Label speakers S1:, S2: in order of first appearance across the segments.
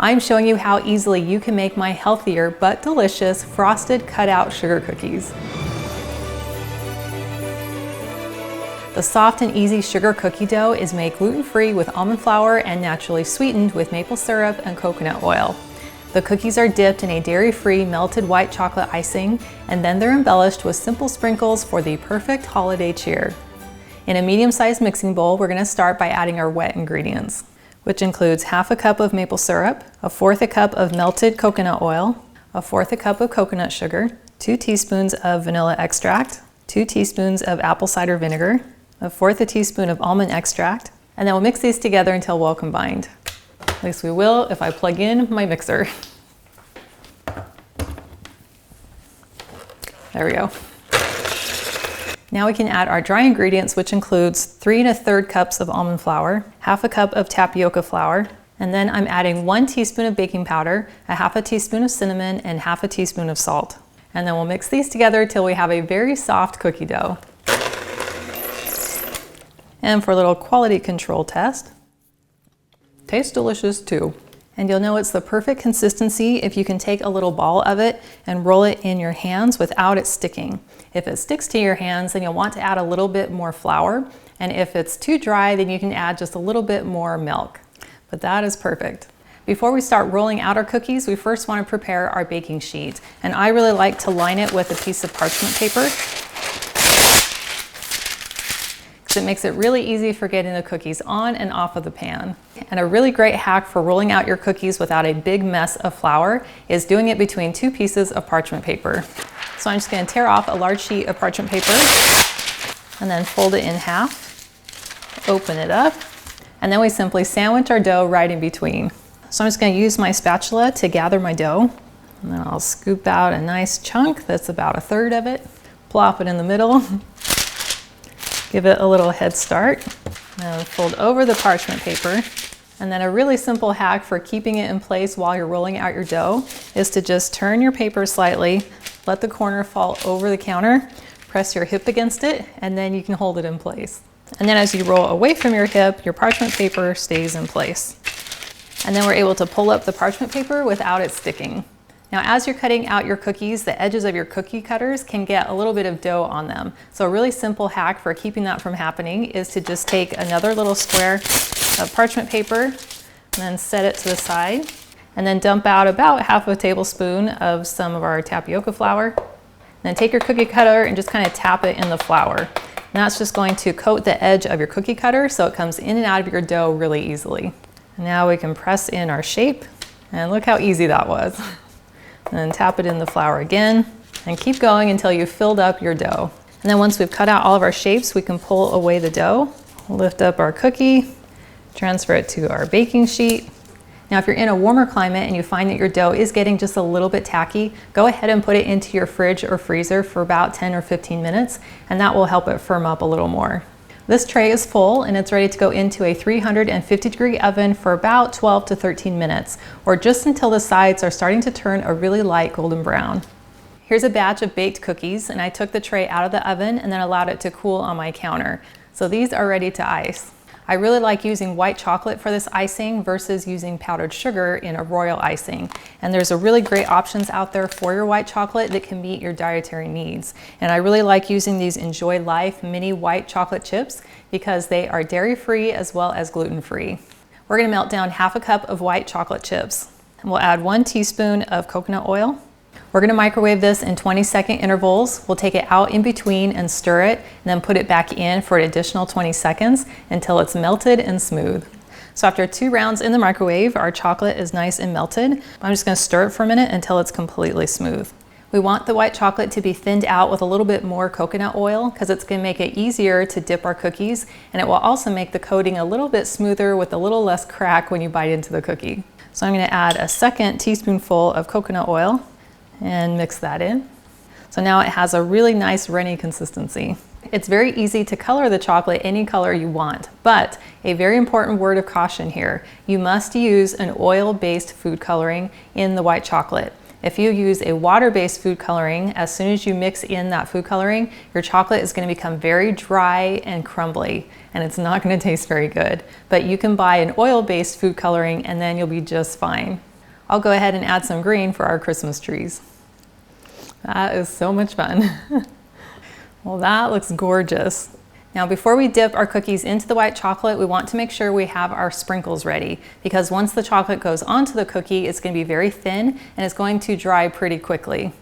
S1: I'm showing you how easily you can make my healthier but delicious frosted cutout sugar cookies. The soft and easy sugar cookie dough is made gluten-free with almond flour and naturally sweetened with maple syrup and coconut oil. The cookies are dipped in a dairy-free melted white chocolate icing, and then they're embellished with simple sprinkles for the perfect holiday cheer. In a medium-sized mixing bowl, we're going to start by adding our wet ingredients, which includes half a cup of maple syrup, 1/4 cup of melted coconut oil, 1/4 cup of coconut sugar, 2 teaspoons of vanilla extract, 2 teaspoons of apple cider vinegar, 1/4 teaspoon of almond extract, and then we'll mix these together until well combined. At least we will if I plug in my mixer. There we go. Now we can add our dry ingredients, which includes 3 1/3 cups of almond flour, half a cup of tapioca flour, and then I'm adding 1 teaspoon of baking powder, 1/2 teaspoon of cinnamon, and 1/2 teaspoon of salt. And then we'll mix these together till we have a very soft cookie dough. And for a little quality control test, tastes delicious too. And you'll know it's the perfect consistency if you can take a little ball of it and roll it in your hands without it sticking. If it sticks to your hands, then you'll want to add a little bit more flour. And if it's too dry, then you can add just a little bit more milk. But that is perfect. Before we start rolling out our cookies, we first want to prepare our baking sheet. And I really like to line it with a piece of parchment paper, because it makes it really easy for getting the cookies on and off of the pan. And a really great hack for rolling out your cookies without a big mess of flour is doing it between 2 pieces of parchment paper. So I'm just going to tear off a large sheet of parchment paper and then fold it in half, open it up, and then we simply sandwich our dough right in between. So I'm just going to use my spatula to gather my dough, and then I'll scoop out a nice chunk that's about 1/3 of it, plop it in the middle, give it a little head start, and fold over the parchment paper. And then a really simple hack for keeping it in place while you're rolling out your dough is to just turn your paper slightly, let the corner fall over the counter, press your hip against it, and then you can hold it in place. And then as you roll away from your hip, your parchment paper stays in place. And then we're able to pull up the parchment paper without it sticking. Now, as you're cutting out your cookies, the edges of your cookie cutters can get a little bit of dough on them. So a really simple hack for keeping that from happening is to just take another little square of parchment paper and then set it to the side, and then dump out about 1/2 tablespoon of some of our tapioca flour. And then take your cookie cutter and just kind of tap it in the flour. And that's just going to coat the edge of your cookie cutter so it comes in and out of your dough really easily. And now we can press in our shape, and look how easy that was. And then tap it in the flour again, and keep going until you've filled up your dough. And then once we've cut out all of our shapes, we can pull away the dough, lift up our cookie, transfer it to our baking sheet. Now, if you're in a warmer climate and you find that your dough is getting just a little bit tacky, go ahead and put it into your fridge or freezer for about 10 or 15 minutes, and that will help it firm up a little more. This tray is full and it's ready to go into a 350-degree oven for about 12 to 13 minutes, or just until the sides are starting to turn a really light golden brown. Here's a batch of baked cookies, and I took the tray out of the oven and then allowed it to cool on my counter. So these are ready to ice. I really like using white chocolate for this icing versus using powdered sugar in a royal icing. And there's a really great options out there for your white chocolate that can meet your dietary needs. And I really like using these Enjoy Life mini white chocolate chips because they are dairy-free as well as gluten-free. We're gonna melt down 1/2 cup of white chocolate chips. And we'll add 1 teaspoon of coconut oil. We're gonna microwave this in 20-second intervals. We'll take it out in between and stir it, and then put it back in for an additional 20 seconds until it's melted and smooth. So after 2 rounds in the microwave, our chocolate is nice and melted. I'm just gonna stir it for a minute until it's completely smooth. We want the white chocolate to be thinned out with a little bit more coconut oil because it's gonna make it easier to dip our cookies, and it will also make the coating a little bit smoother with a little less crack when you bite into the cookie. So I'm gonna add a 2nd teaspoonful of coconut oil and mix that in. So now it has a really nice runny consistency. It's very easy to color the chocolate any color you want, but a very important word of caution here. You must use an oil-based food coloring in the white chocolate. If you use a water-based food coloring, as soon as you mix in that food coloring, your chocolate is going to become very dry and crumbly, and it's not going to taste very good. But you can buy an oil-based food coloring and then you'll be just fine. I'll go ahead and add some green for our Christmas trees. That is so much fun. Well, that looks gorgeous. Now, before we dip our cookies into the white chocolate, we want to make sure we have our sprinkles ready, because once the chocolate goes onto the cookie, it's going to be very thin and it's going to dry pretty quickly.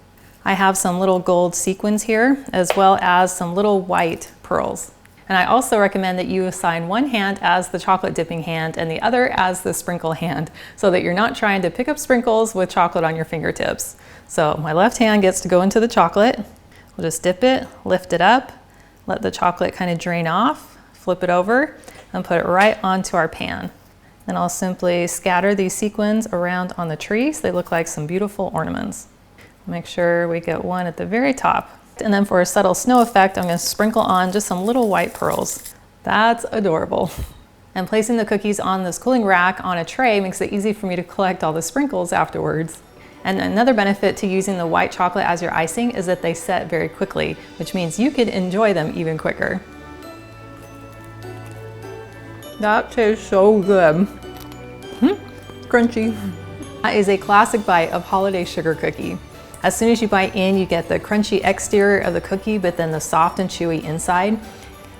S1: I have some little gold sequins here, as well as some little white pearls. And I also recommend that you assign one hand as the chocolate dipping hand and the other as the sprinkle hand, so that you're not trying to pick up sprinkles with chocolate on your fingertips. So my left hand gets to go into the chocolate. We'll just dip it, lift it up, let the chocolate kind of drain off, flip it over, and put it right onto our pan. Then I'll simply scatter these sequins around on the tree so they look like some beautiful ornaments. Make sure we get one at the very top. And then for a subtle snow effect, I'm going to sprinkle on just some little white pearls. That's adorable. And placing the cookies on this cooling rack on a tray makes it easy for me to collect all the sprinkles afterwards. And another benefit to using the white chocolate as your icing is that they set very quickly, which means you could enjoy them even quicker. That tastes so good. Crunchy. That is a classic bite of holiday sugar cookie. As soon as you bite in, you get the crunchy exterior of the cookie, but then the soft and chewy inside.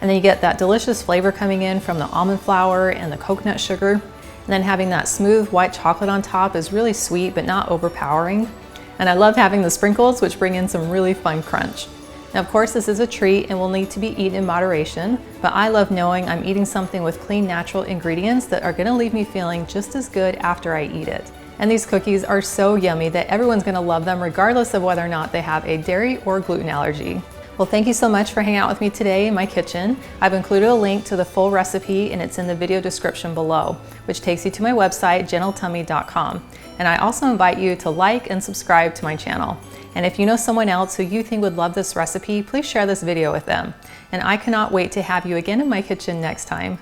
S1: And then you get that delicious flavor coming in from the almond flour and the coconut sugar. And then having that smooth white chocolate on top is really sweet, but not overpowering. And I love having the sprinkles, which bring in some really fun crunch. Now, of course, this is a treat and will need to be eaten in moderation, but I love knowing I'm eating something with clean, natural ingredients that are gonna leave me feeling just as good after I eat it. And these cookies are so yummy that everyone's gonna love them regardless of whether or not they have a dairy or gluten allergy. Well, thank you so much for hanging out with me today in my kitchen. I've included a link to the full recipe and it's in the video description below, which takes you to my website, gentletummy.com. And I also invite you to like and subscribe to my channel. And if you know someone else who you think would love this recipe, please share this video with them. And I cannot wait to have you again in my kitchen next time.